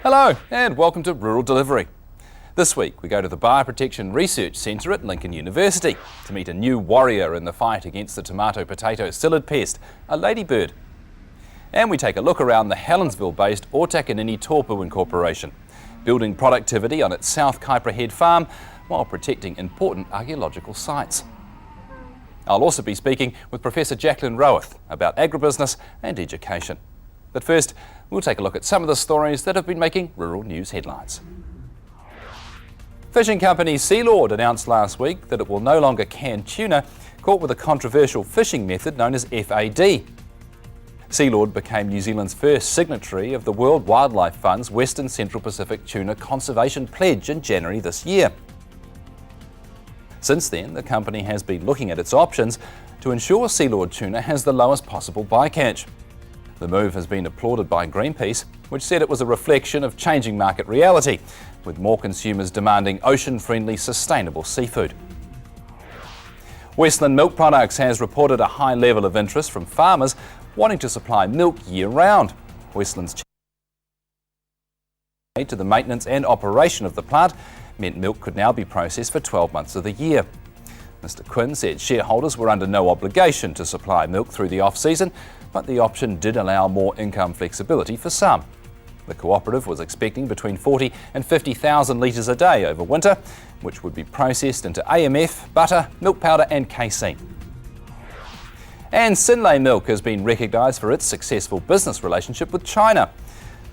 Hello and welcome to Rural Delivery. This week we go to the Bioprotection Research Centre at Lincoln University to meet a new warrior in the fight against the tomato-potato psyllid pest, a ladybird. And we take a look around the Helensville-based Ōtakanini Tōpū Incorporation, building productivity on its South Kaipara Head farm while protecting important archaeological sites. I'll also be speaking with Professor Jacqueline Roworth about agribusiness and education. But first, we'll take a look at some of the stories that have been making rural news headlines. Fishing company Sealord announced last week that it will no longer can tuna caught with a controversial fishing method known as FAD. Sealord became New Zealand's first signatory of the World Wildlife Fund's Western Central Pacific Tuna Conservation Pledge in January this year. Since then, the company has been looking at its options to ensure Sealord tuna has the lowest possible bycatch. The move has been applauded by Greenpeace, which said it was a reflection of changing market reality, with more consumers demanding ocean-friendly, sustainable seafood. Westland Milk Products has reported a high level of interest from farmers wanting to supply milk year-round. Westland's to the maintenance and operation of the plant meant milk could now be processed for 12 months of the year. Mr Quinn said shareholders were under no obligation to supply milk through the off-season, but the option did allow more income flexibility for some. The cooperative was expecting between 40 and 50,000 litres a day over winter, which would be processed into AMF, butter, milk powder and casein. And Synlait Milk has been recognised for its successful business relationship with China.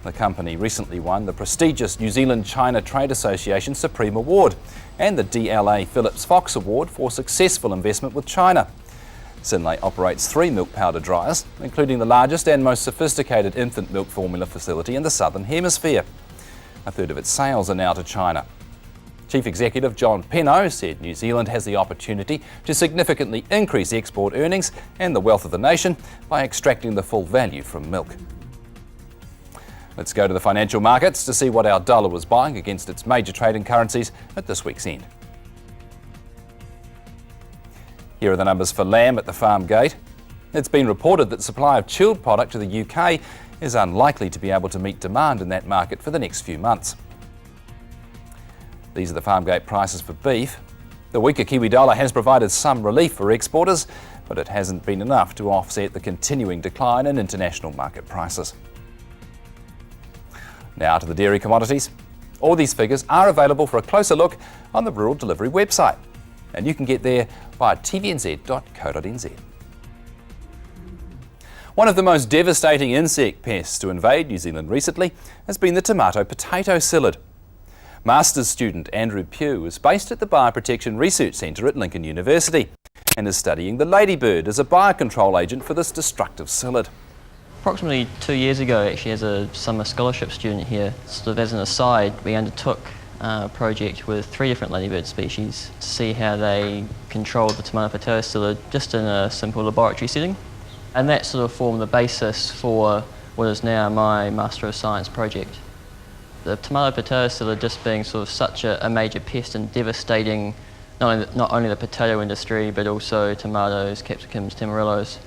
The company recently won the prestigious New Zealand-China Trade Association Supreme Award and the DLA Phillips Fox Award for successful investment with China. Synlait operates 3 milk powder dryers, including the largest and most sophisticated infant milk formula facility in the Southern Hemisphere. A third of its sales are now to China. Chief Executive John Penno said New Zealand has the opportunity to significantly increase export earnings and the wealth of the nation by extracting the full value from milk. Let's go to the financial markets to see what our dollar was buying against its major trading currencies at this week's end. Here are the numbers for lamb at the farm gate. It's been reported that supply of chilled product to the UK is unlikely to be able to meet demand in that market for the next few months. These are the farm gate prices for beef. The weaker Kiwi dollar has provided some relief for exporters, but it hasn't been enough to offset the continuing decline in international market prices. Now to the dairy commodities. All these figures are available for a closer look on the Rural Delivery website, and you can get there via tvnz.co.nz. One of the most devastating insect pests to invade New Zealand recently has been the tomato-potato psyllid. Master's student Andrew Pugh is based at the Bioprotection Research Centre at Lincoln University and is studying the ladybird as a biocontrol agent for this destructive psyllid. Approximately 2 years ago, actually, as a summer scholarship student here, sort of as an aside, we undertook a project with 3 different ladybird species to see how they controlled the tomato-potato psyllid just in a simple laboratory setting. And that sort of formed the basis for what is now my Master of Science project. The tomato-potato psyllid just being sort of such a major pest and devastating not only the potato industry but also tomatoes, capsicums, tamarillos.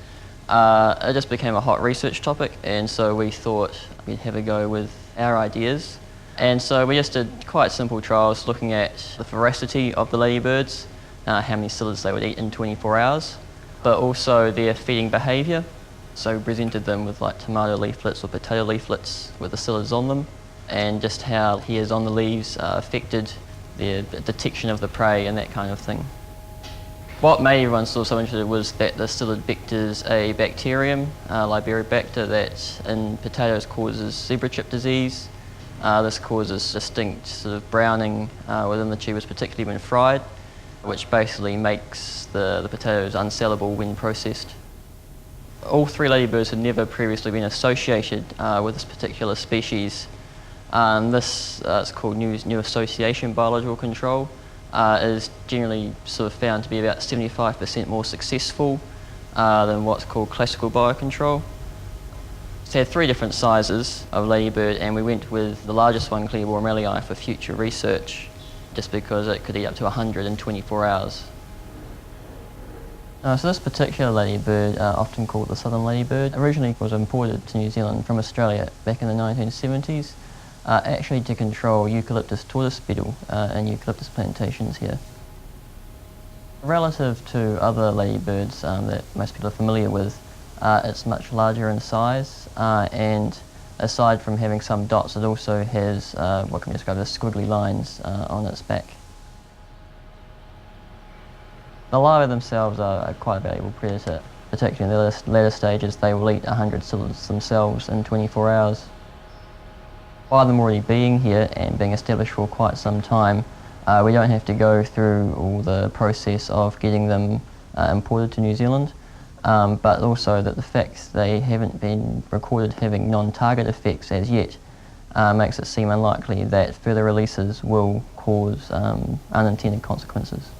It just became a hot research topic, and so we thought we'd have a go with our ideas. And so we just did quite simple trials looking at the voracity of the ladybirds, how many psyllids they would eat in 24 hours, but also their feeding behaviour. So we presented them with like tomato leaflets or potato leaflets with the psyllids on them, and just how hairs on the leaves affected the detection of the prey and that kind of thing. What made everyone sort of so interested was that the psyllid vectors a bacterium, Liberibacter, that in potatoes causes zebra chip disease. This causes distinct sort of browning within the tubers, particularly when fried, which basically makes the potatoes unsellable when processed. All 3 ladybirds had never previously been associated with this particular species. This is called new association biological control. Is generally sort of found to be about 75% more successful than what's called classical biocontrol. So had 3 different sizes of ladybird, and we went with the largest one, Clevor mellii, for future research, just because it could eat up to 100 in 24 hours. So this particular ladybird, often called the southern ladybird, originally was imported to New Zealand from Australia back in the 1970s. actually to control eucalyptus tortoise beetle and eucalyptus plantations here. Relative to other ladybirds that most people are familiar with, it's much larger in size, and aside from having some dots, it also has what can be described as squiggly lines on its back. The larvae themselves are quite a valuable predator. Particularly in the later stages, they will eat 100 psyllids themselves in 24 hours. By them already being here and being established for quite some time, we don't have to go through all the process of getting them imported to New Zealand, but also that the fact they haven't been recorded having non-target effects as yet makes it seem unlikely that further releases will cause unintended consequences.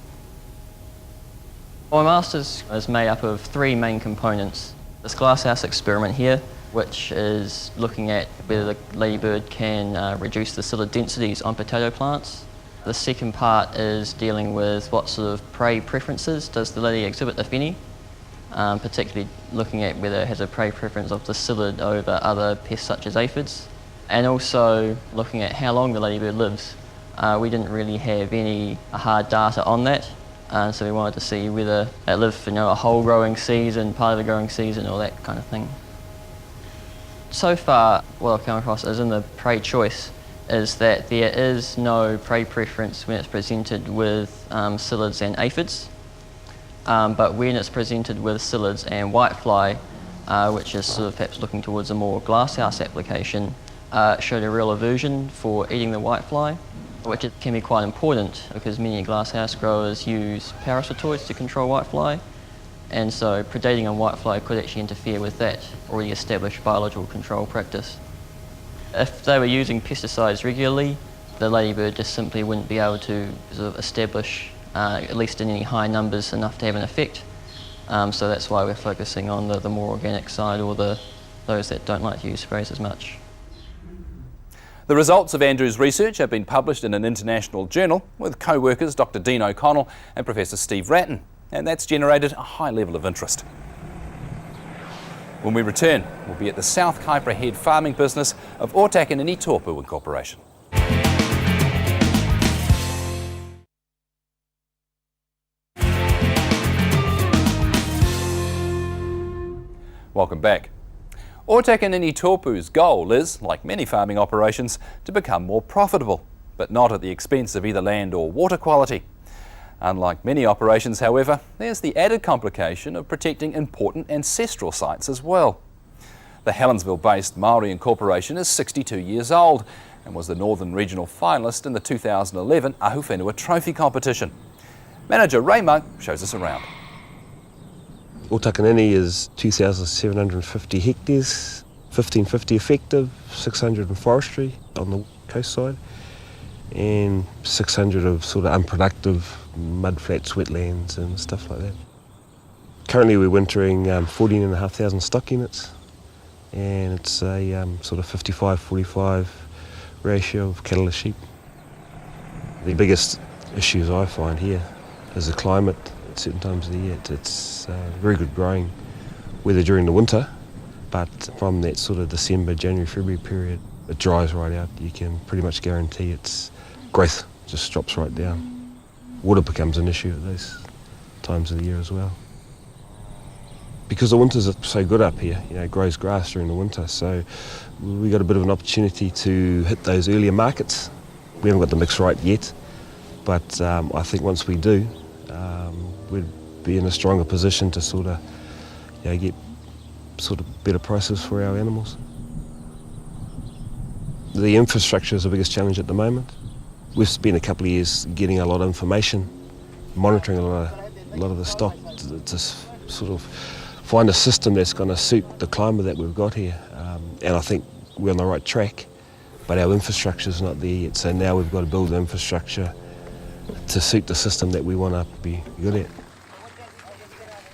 My Masters is made up of 3 main components. This glasshouse experiment here, which is looking at whether the ladybird can reduce the psyllid densities on potato plants. The second part is dealing with what sort of prey preferences does the lady exhibit, if any, particularly looking at whether it has a prey preference of the psyllid over other pests such as aphids, and also looking at how long the ladybird lives. We didn't really have any hard data on that, so we wanted to see whether it lived for a whole growing season, part of the growing season, or that kind of thing. So far, what I've come across is in the prey choice is that there is no prey preference when it's presented with psyllids and aphids, but when it's presented with psyllids and whitefly, which is sort of perhaps looking towards a more glasshouse application, showed a real aversion for eating the whitefly, which can be quite important because many glasshouse growers use parasitoids to control whitefly, and so predating on whitefly could actually interfere with that already established biological control practice. If they were using pesticides regularly, the ladybird just simply wouldn't be able to sort of establish, at least in any high numbers, enough to have an effect. So that's why we're focusing on the more organic side, or those that don't like to use sprays as much. The results of Andrew's research have been published in an international journal with co-workers Dr. Dean O'Connell and Professor Steve Ratton, and that's generated a high level of interest. When we return, we'll be at the South Kaipara Head farming business of Ōtakanini Tōpū Incorporation. Welcome back. Ōtakanini Tōpū's goal is, like many farming operations, to become more profitable, but not at the expense of either land or water quality. Unlike many operations, however, there's the added complication of protecting important ancestral sites as well. The Helensville-based Māori Incorporation is 62 years old and was the Northern Regional finalist in the 2011 Ahuwhenua Trophy competition. Manager Ray Monk shows us around. Ōtakanini is 2,750 hectares, 1,550 effective, 600 in forestry on the coast side, and 600 of sort of unproductive mudflats, wetlands and stuff like that. Currently we're wintering 14,500 stock units, and it's a sort of 55-45 ratio of cattle to sheep. The biggest issues I find here is the climate at certain times of the year. It's very good growing weather during the winter, but from that sort of December, January, February period, it dries right out. You can pretty much guarantee its growth just drops right down. Water becomes an issue at those times of the year as well. Because the winters are so good up here, it grows grass during the winter, so we got a bit of an opportunity to hit those earlier markets. We haven't got the mix right yet, but I think once we do, we'd be in a stronger position to sort of get sort of better prices for our animals. The infrastructure is the biggest challenge at the moment. We've spent a couple of years getting a lot of information, monitoring a lot of the stock to sort of find a system that's going to suit the climate that we've got here. And I think we're on the right track, but our infrastructure is not there yet. So now we've got to build the infrastructure to suit the system that we want to be good at.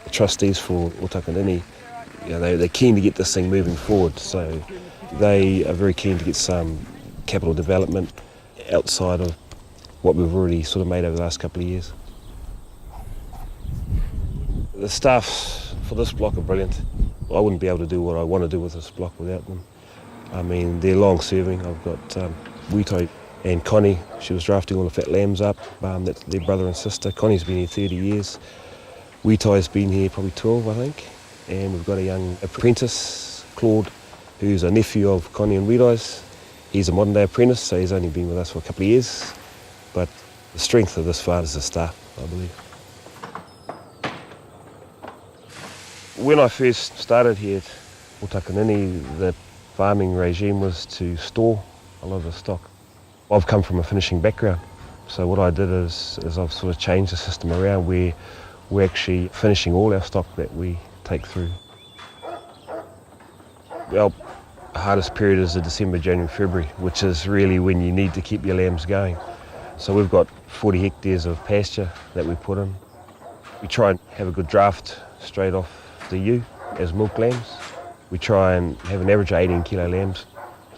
The trustees for Ōtakanini, they're keen to get this thing moving forward. So they are very keen to get some capital development outside of what we've already sort of made over the last couple of years. The staff for this block are brilliant. I wouldn't be able to do what I want to do with this block without them. I mean, they're long serving. I've got Witai and Connie. She was drafting all the fat lambs up. That's their brother and sister. Connie's been here 30 years. Witai's been here probably 12, I think. And we've got a young apprentice, Claude, who's a nephew of Connie and Witai's. He's a modern day apprentice, so he's only been with us for a couple of years. But the strength of this farm is the staff, I believe. When I first started here at Ōtakanini, the farming regime was to store a lot of the stock. I've come from a finishing background, so what I did is I've sort of changed the system around where we're actually finishing all our stock that we take through. Our hardest period is the December, January, February, which is really when you need to keep your lambs going. So we've got 40 hectares of pasture that we put in. We try and have a good draft straight off the ewe as milk lambs. We try and have an average of 18 kilo lambs.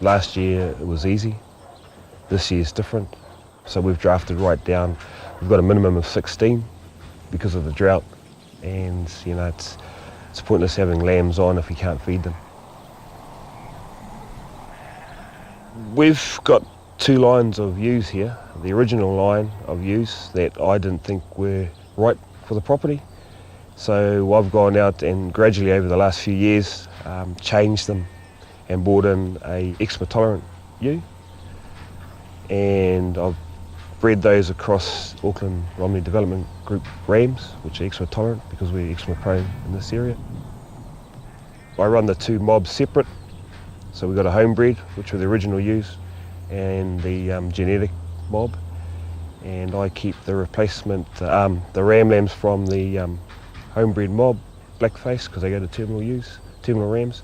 Last year it was easy. This year's different. So we've drafted right down. We've got a minimum of 16 because of the drought. And you know, it's pointless having lambs on if you can't feed them. We've got 2 lines of ewes here. The original line of ewes that I didn't think were right for the property. So I've gone out and gradually over the last few years changed them and brought in a eczema tolerant ewe. And I've bred those across Auckland Romney Development Group rams, which are eczema tolerant because we're eczema prone in this area. I run the 2 mobs separate. So we've got a homebred, which are the original ewes, and the genetic mob. And I keep the replacement, the ram lambs from the homebred mob, blackface, because they go to terminal ewes, terminal rams,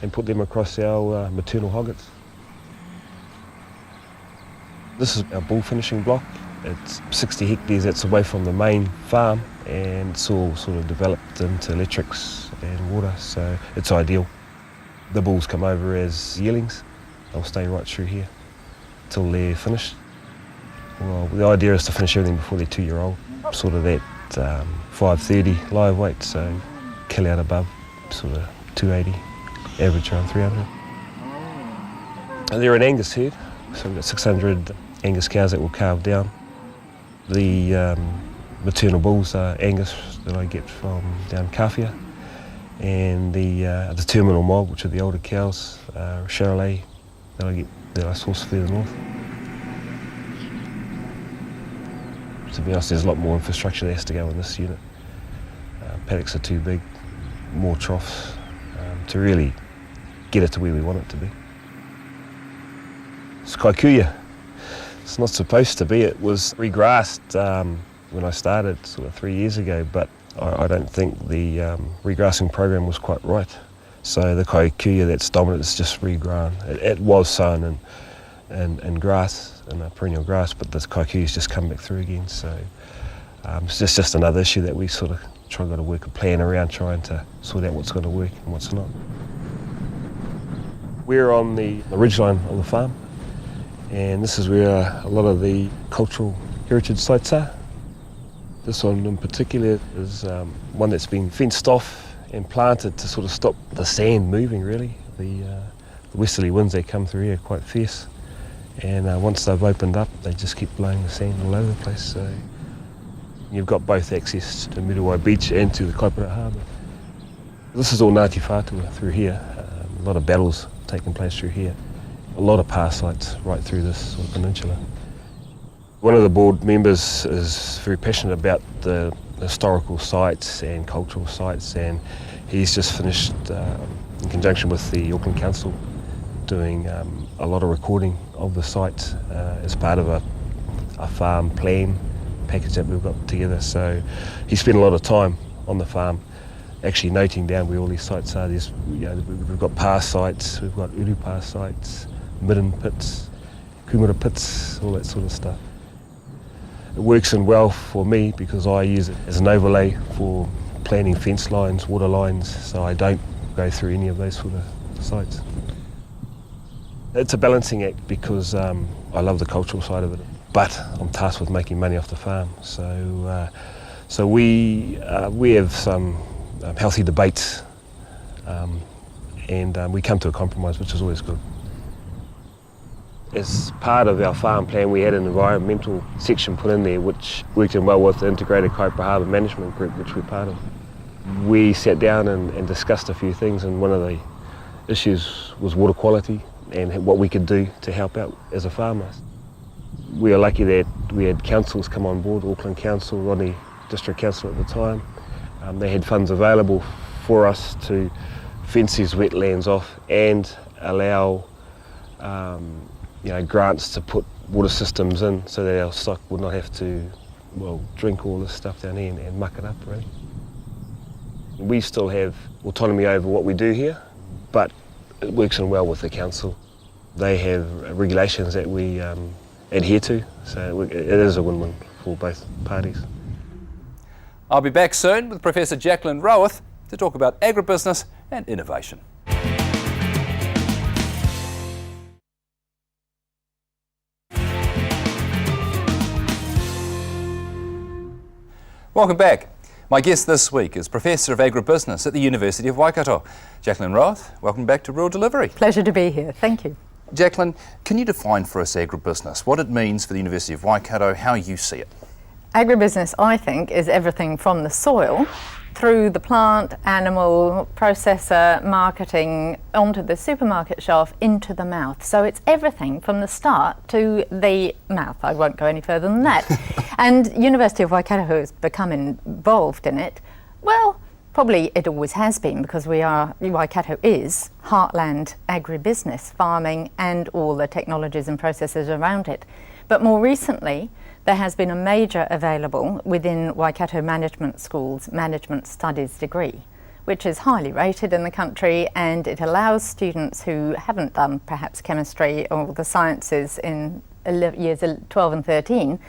and put them across our maternal hoggets. This is our bull finishing block. It's 60 hectares that's away from the main farm, and it's all sort of developed into electrics and water, so it's ideal. The bulls come over as yearlings. They'll stay right through here till they're finished. Well, the idea is to finish everything before they're 2-year-old, sort of that 530 live weight, so kill out above sort of 280, average around 300. And they're an Angus herd, so we've got 600 Angus cows that we'll calve down. The maternal bulls are Angus that I get from down Kawhia, and the terminal mob, which are the older cows, Charolais, that I source further north. To be honest, there's a lot more infrastructure that has to go in this unit. Paddocks are too big, more troughs, to really get it to where we want it to be. It's Kaikuya. It's not supposed to be. It was regrassed when I started sort of 3 years ago, but I don't think the regrassing program was quite right. So the Kaikuya that's dominant is just regrown. It was sown in grass, in a perennial grass, but the Kaikuya's just come back through again. So it's just another issue that we sort of got to work a plan around, trying to sort out what's going to work and what's not. We're on the ridgeline of the farm, and this is where a lot of the cultural heritage sites are. This one in particular is one that's been fenced off and planted to sort of stop the sand moving, really. The westerly winds that come through here are quite fierce, and once they've opened up, they just keep blowing the sand all over the place. So you've got both access to Muriwai Beach and to the Kaipara Harbour. This is all Ngāti Whātua through here. A lot of battles taking place through here. A lot of past sites right through this sort of peninsula. One of the board members is very passionate about the historical sites and cultural sites, and he's just finished, in conjunction with the Auckland Council, doing a lot of recording of the sites as part of a farm plan package that we've got together. So he spent a lot of time on the farm actually noting down where all these sites are. We've got past sites, we've got uru past sites, midden pits, kumara pits, all that sort of stuff. It works in well for me because I use it as an overlay for planning fence lines, water lines, so I don't go through any of those sort of sites. It's a balancing act because I love the cultural side of it, but I'm tasked with making money off the farm. So we have some healthy debates, and we come to a compromise, which is always good. As part of our farm plan, we had an environmental section put in there which worked in well with the Integrated Kaipara Harbour Management Group, which we're part of. We sat down and discussed a few things, and one of the issues was water quality and what we could do to help out as a farmer. We were lucky that we had councils come on board, Auckland Council, Rodney District Council at the time. They had funds available for us to fence these wetlands off and allow grants to put water systems in so that our stock would not have to, drink all this stuff down here and muck it up, really. We still have autonomy over what we do here, but it works in well with the council. They have regulations that we adhere to, so it is a win-win for both parties. I'll be back soon with Professor Jacqueline Roworth to talk about agribusiness and innovation. Welcome back. My guest this week is Professor of Agribusiness at the University of Waikato. Jacqueline Roworth, welcome back to Rural Delivery. Pleasure to be here, thank you. Jacqueline, can you define for us agribusiness, what it means for the University of Waikato, how you see it? Agribusiness, I think, is everything from the soil through the plant, animal, processor, marketing, onto the supermarket shelf, into the mouth. So it's everything from the start to the mouth. I won't go any further than that. And University of Waikato has become involved in it. Well, probably it always has been, because Waikato is heartland agribusiness, farming and all the technologies and processes around it. But more recently, there has been a major available within Waikato Management School's Management Studies degree, which is highly rated in the country, and it allows students who haven't done perhaps chemistry or the sciences in years 12 and 13,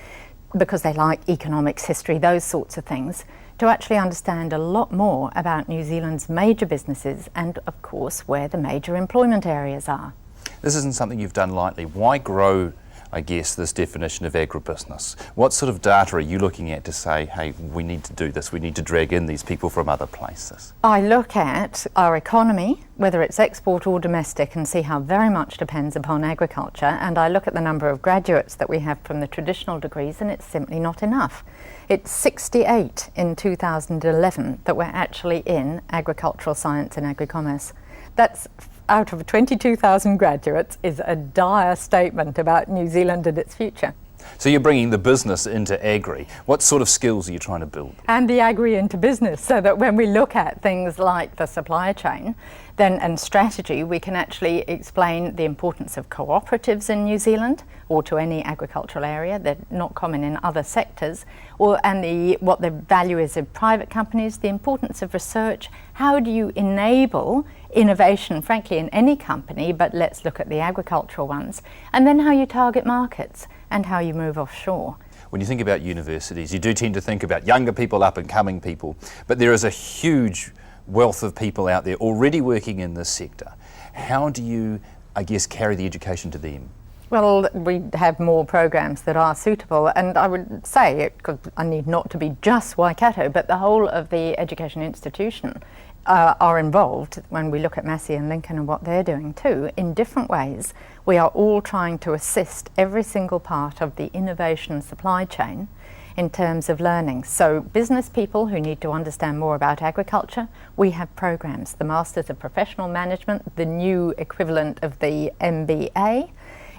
because they like economics, history, those sorts of things, to actually understand a lot more about New Zealand's major businesses and, of course, where the major employment areas are. This isn't something you've done lightly. Why grow, I guess, this definition of agribusiness? What sort of data are you looking at to say, hey, we need to do this, we need to drag in these people from other places? I look at our economy, whether it's export or domestic, and see how very much depends upon agriculture, and I look at the number of graduates that we have from the traditional degrees, and it's simply not enough. It's 68 in 2011 that were actually in agricultural science and agri-commerce. That's out of 22,000 graduates, is a dire statement about New Zealand and its future. So you're bringing the business into agri. What sort of skills are you trying to build? And the agri into business, so that when we look at things like the supply chain and strategy, we can actually explain the importance of cooperatives in New Zealand, or to any agricultural area. They're not common in other sectors, and what the value is of private companies, the importance of research. How do you enable innovation, frankly, in any company, but let's look at the agricultural ones, and then how you target markets and how you move offshore. When you think about universities, you do tend to think about younger people, up and coming people, but there is a huge wealth of people out there already working in this sector. How do you, I guess, carry the education to them? Well, we have more programs that are suitable, and I would say, I need not to be just Waikato, but the whole of the education institution are involved when we look at Massey and Lincoln and what they're doing too, in different ways. We are all trying to assist every single part of the innovation supply chain in terms of learning. So business people who need to understand more about agriculture, we have programs. The Masters of Professional Management, the new equivalent of the MBA,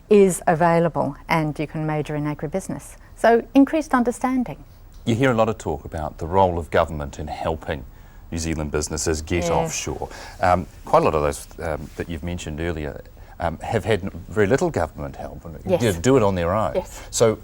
is available, and you can major in agribusiness. So increased understanding. You hear a lot of talk about the role of government in helping New Zealand businesses get offshore. Quite a lot of those that you've mentioned earlier have had very little government help and do it on their own. Yes. So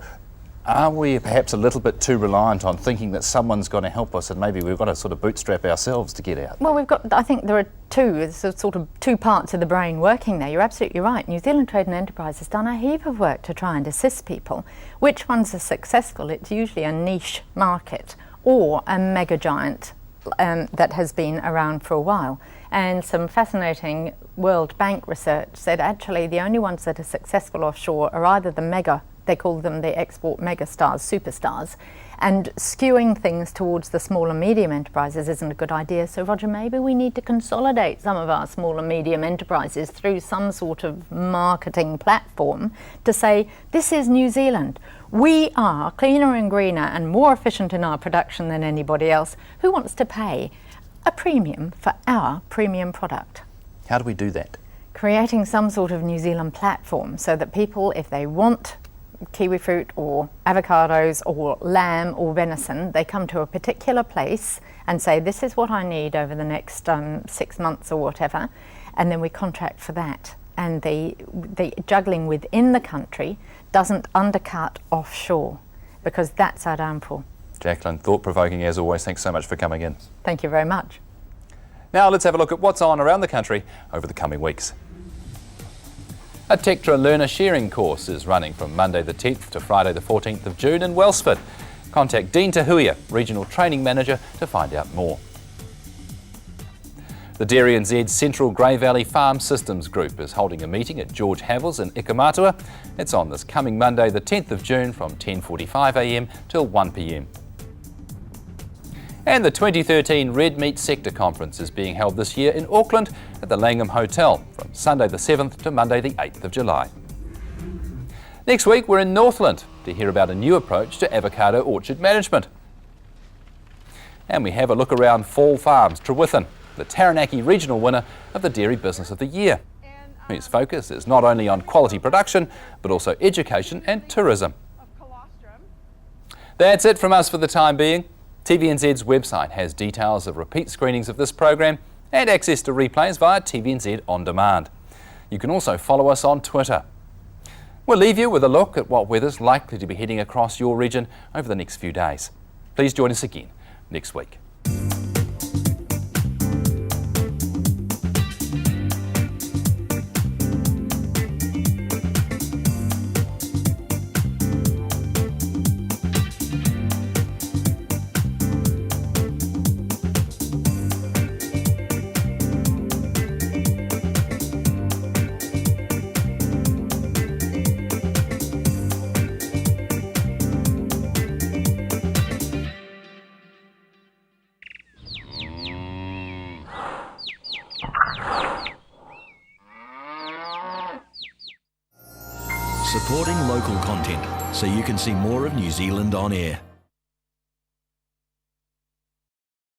are we perhaps a little bit too reliant on thinking that someone's going to help us, and maybe we've got to sort of bootstrap ourselves to get out? Well, I think there are sort of two parts of the brain working there. You're absolutely right. New Zealand Trade and Enterprise has done a heap of work to try and assist people. Which ones are successful? It's usually a niche market or a mega giant that has been around for a while. And some fascinating World Bank research said actually the only ones that are successful offshore are either the mega, they call them the export mega stars, superstars, And skewing things towards the small and medium enterprises isn't a good idea. So, Roger, maybe we need to consolidate some of our small and medium enterprises through some sort of marketing platform to say, this is New Zealand. We are cleaner and greener and more efficient in our production than anybody else. Who wants to pay a premium for our premium product? How do we do that? Creating some sort of New Zealand platform so that people, if they want kiwi fruit or avocados or lamb or venison, they come to a particular place and say, this is what I need over the next 6 months or whatever, and then we contract for that. And the juggling within the country doesn't undercut offshore, because that's our downfall. Jacqueline, thought-provoking as always. Thanks so much for coming in. Thank you very much. Now let's have a look at what's on around the country over the coming weeks. A Tectra learner sharing course is running from Monday the 10th to Friday the 14th of June in Wellsford. Contact Dean Tahuia, Regional Training Manager, to find out more. The Dairy NZ Central Grey Valley Farm Systems Group is holding a meeting at George Havels in Ikumatua. It's on this coming Monday the 10th of June from 10:45am till 1pm. And the 2013 Red Meat Sector Conference is being held this year in Auckland at the Langham Hotel from Sunday the 7th to Monday the 8th of July. Next week we're in Northland to hear about a new approach to avocado orchard management. And we have a look around Fall Farms, Trewithen, the Taranaki regional winner of the Dairy Business of the Year, whose focus is not only on quality production but also education and tourism. That's it from us for the time being. TVNZ's website has details of repeat screenings of this program and access to replays via TVNZ On Demand. You can also follow us on Twitter. We'll leave you with a look at what weather's likely to be heading across your region over the next few days. Please join us again next week. Supporting local content so you can see more of New Zealand on air.